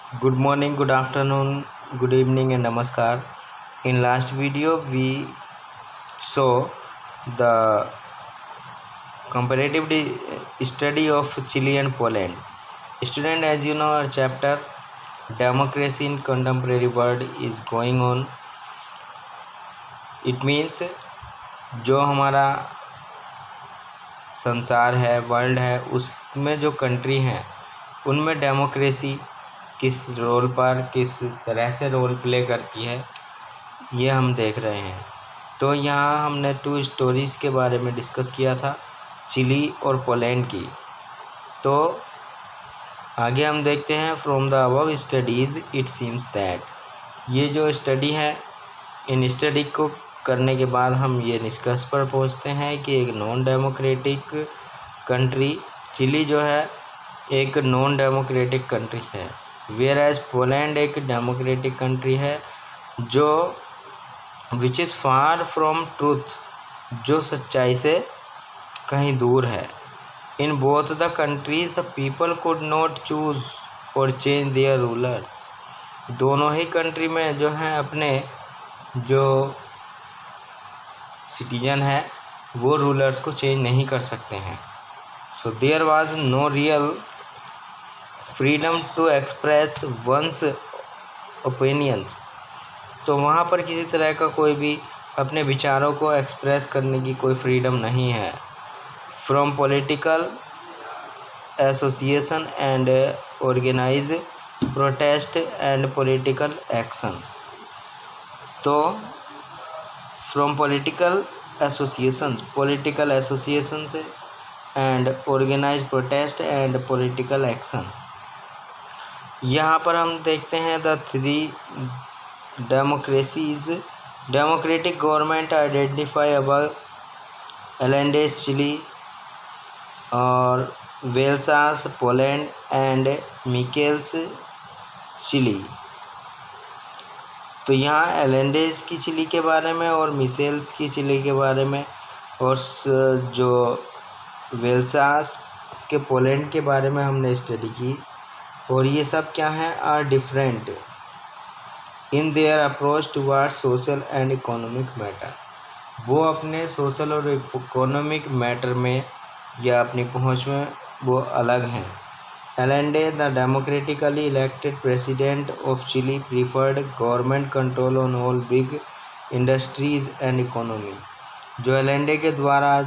Good morning, good afternoon, good evening, and namaskar. In last video, we saw the comparative study of Chile and Poland. Student, as you know, our chapter Democracy in Contemporary World is going on. It means जो हमारा संसार है, world है, उसमें जो country हैं उनमें democracy किस रोल पर किस तरह से रोल प्ले करती है ये हम देख रहे हैं। तो यहाँ हमने 2 स्टोरीज़ के बारे में डिस्कस किया था, चिली और पोलैंड की। तो आगे हम देखते हैं from the above studies it seems that, ये जो स्टडी है, इन स्टडी को करने के बाद हम ये निष्कर्ष पर पहुँचते हैं कि एक नॉन डेमोक्रेटिक कंट्री चिली जो है एक नॉन डेमोक्रेटिक कंट्री है, वेयर एज पोलैंड एक डेमोक्रेटिक कंट्री है जो which is far from truth, जो सच्चाई से कहीं दूर है। In both the countries the people could not choose और चेंज देयर रूलर्स, दोनों ही कंट्री में जो है अपने जो सिटीजन है वो रूलर्स को चेंज नहीं कर सकते हैं। So there was no real freedom to express one's opinions, तो वहाँ पर किसी तरह का कोई भी अपने विचारों को एक्सप्रेस करने की कोई फ्रीडम नहीं है। From political association and organise protest and political action, तो फ्रॉम पॉलिटिकल एसोसिएशन से and organise protest and political action. यहाँ पर हम देखते हैं the 3 democracies democratic government identify above Allende's Chile और Walesa's Poland and Michael's Chile. तो यहाँ एलेंडेज की चिली के बारे में और मिसेल्स की चिली के बारे में और जो वेल्सास के पोलैंड के बारे में हमने स्टडी की, और ये सब क्या हैं, are different in their approach toward social and economic matter, वो अपने सोशल और इकोनॉमिक मैटर में या अपनी पहुंच में वो अलग हैं। Allende the democratically elected president of Chile preferred government control on all big industries and economy, जो एलेंडे के द्वारा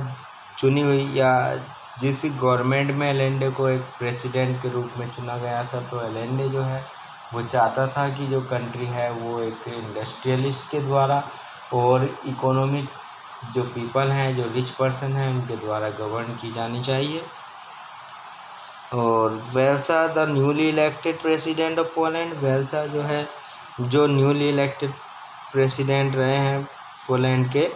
चुनी हुई या जिस गवर्नमेंट में एलेंडे को एक प्रेसिडेंट के रूप में चुना गया था, तो एलेंडे जो है वो चाहता था कि जो कंट्री है वो एक इंडस्ट्रियलिस्ट के द्वारा और इकोनॉमिक जो पीपल हैं, जो रिच पर्सन हैं, उनके द्वारा गवर्न की जानी चाहिए। और Walesa the newly elected president of Poland, Walesa जो है जो न्यूली इलेक्टेड प्रेसिडेंट रहे हैं पोलैंड के,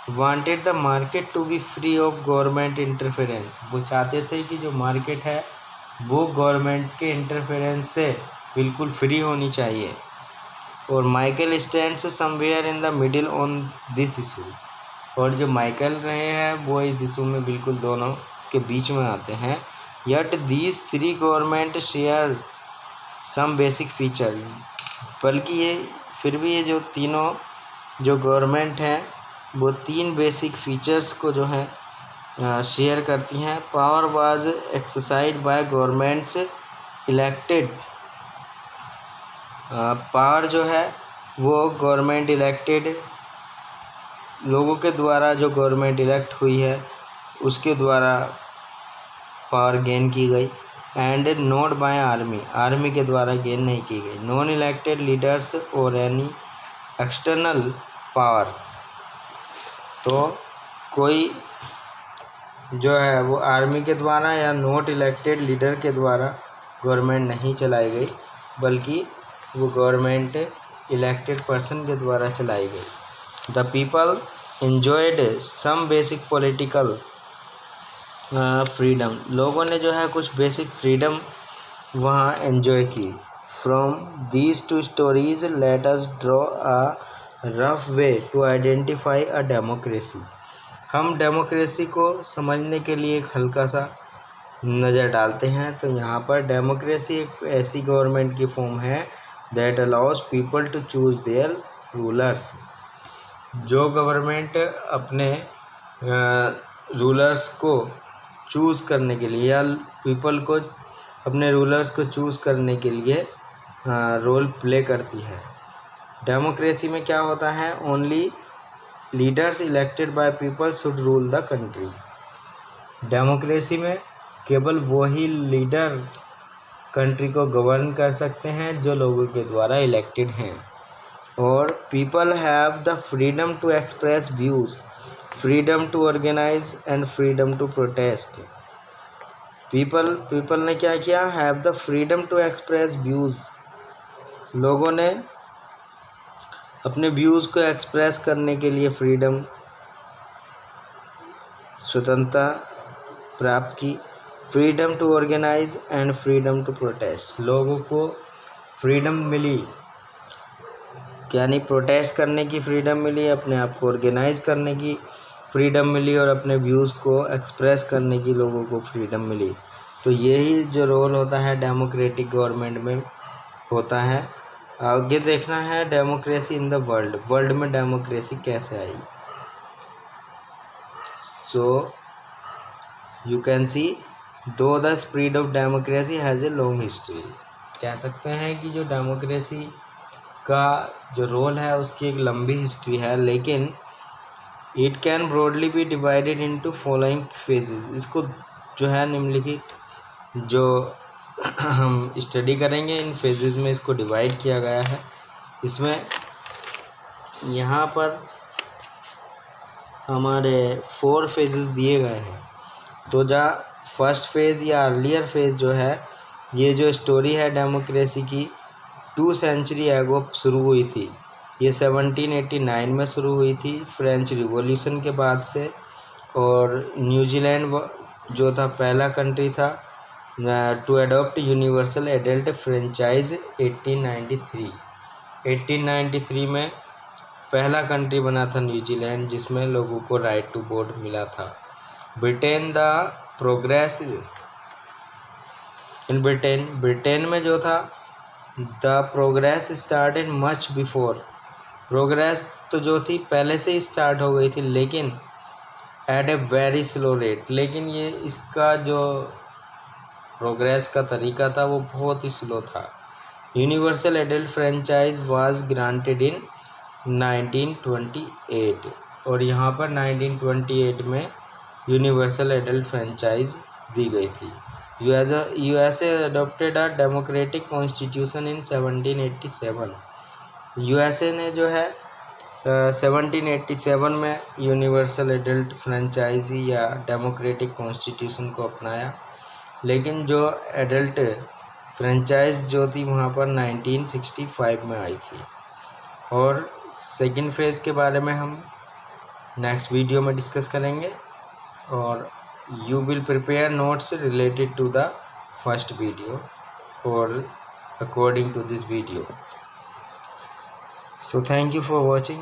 wanted the market to be free of government interference, वो चाहते थे कि जो मार्केट है वो गवर्नमेंट के इंटरफेरेंस से बिल्कुल फ्री होनी चाहिए। और Michael stands somewhere in the middle on this issue, और जो माइकल रहे हैं वो इस इशू में बिल्कुल दोनों के बीच में आते हैं। Yet these 3 government share some basic feature, बल्कि ये फिर भी ये जो तीनों जो गवर्नमेंट हैं वो 3 बेसिक फीचर्स को जो है शेयर करती हैं। Power was exercise by governments elected, power जो है वो गवर्नमेंट इलेक्टेड लोगों के द्वारा, जो गवर्नमेंट इलेक्ट हुई है उसके द्वारा पावर गेन की गई, and not by army, army के द्वारा गेन नहीं की गई। नॉन इलेक्टेड लीडर्स और एनी एक्सटर्नल पावर, तो कोई जो है वो आर्मी के द्वारा या नॉट इलेक्टेड लीडर के द्वारा गवर्नमेंट नहीं चलाई गई, बल्कि वो गवर्नमेंट इलेक्टेड पर्सन के द्वारा चलाई गई। The people enjoyed some basic political freedom, लोगों ने जो है कुछ बेसिक फ्रीडम वहाँ एंजॉय की। From these 2 stories let us draw a rough way to identify a democracy, हम डेमोक्रेसी को समझने के लिए एक हल्का सा नज़र डालते हैं तो यहाँ पर डेमोक्रेसी एक ऐसी गवर्नमेंट की फॉर्म है that allows people to choose their rulers. जो गवर्नमेंट अपने रूलर्स को चूज़ करने के लिए या पीपल को अपने रूलर्स को चूज़ करने के लिए रोल प्ले करती है। डेमोक्रेसी में क्या होता है, only leaders elected by people should rule the country. Democracy में केवल वही लीडर कंट्री को गवर्न कर सकते हैं जो लोगों के द्वारा इलेक्टेड हैं। और people have the freedom to express views, freedom to organise and freedom to protest. People ने क्या किया, have the freedom to express views, लोगों ने अपने व्यूज़ को एक्सप्रेस करने के लिए फ्रीडम, स्वतंत्रता प्राप्त की। Freedom to organise and freedom to protest, लोगों को फ्रीडम मिली, यानी प्रोटेस्ट करने की फ्रीडम मिली, अपने आप को ऑर्गेनाइज करने की फ्रीडम मिली और अपने व्यूज़ को एक्सप्रेस करने की लोगों को फ्रीडम मिली। तो यही जो रोल होता है डेमोक्रेटिक गवर्नमेंट में होता है। आगे देखना है democracy in the world, world में डेमोक्रेसी कैसे आई। सो यू कैन सी दो the spread of democracy has a long history. कह सकते हैं कि जो डेमोक्रेसी का जो रोल है उसकी एक लंबी हिस्ट्री है, लेकिन it can broadly be divided into following phases. इसको जो है निम्नलिखित जो हम स्टडी करेंगे इन फेजेस में इसको डिवाइड किया गया है। इसमें यहाँ पर हमारे 4 फेजेस दिए गए हैं। तो जहाँ फर्स्ट फेज़ या अर्लियर फेज़ जो है, ये जो स्टोरी है डेमोक्रेसी की 2 सेंचुरी एगो शुरू हुई थी। ये 1789 में शुरू हुई थी फ्रेंच रिवॉल्यूशन के बाद से। और न्यूजीलैंड जो था पहला कंट्री था to adopt universal adult franchise 1893 में पहला कंट्री बना था न्यूजीलैंड, जिसमें लोगों को राइट टू वोट मिला था। Britain the progress in Britain में जो था the progress started much before, progress तो जो थी पहले से ही स्टार्ट हो गई थी, लेकिन at a very slow rate. लेकिन ये इसका जो प्रोग्रेस का तरीका था वो बहुत ही स्लो था। Universal adult franchise was granted in 1928 और यहाँ पर 1928 में यूनिवर्सल एडल्ट फ्रेंचाइज दी गई थी। USA adopted a democratic constitution in 1787। USA ने जो है 1787 में यूनिवर्सल एडल्ट फ्रेंचाइजी या डेमोक्रेटिक कॉन्स्टिट्यूशन को अपनाया। लेकिन जो एडल्ट फ्रेंचाइज जो थी वहाँ पर 1965 में आई थी। और सेकंड फेज़ के बारे में हम नेक्स्ट वीडियो में डिस्कस करेंगे और you will prepare notes related to the first video or according to this video. So thank you for watching.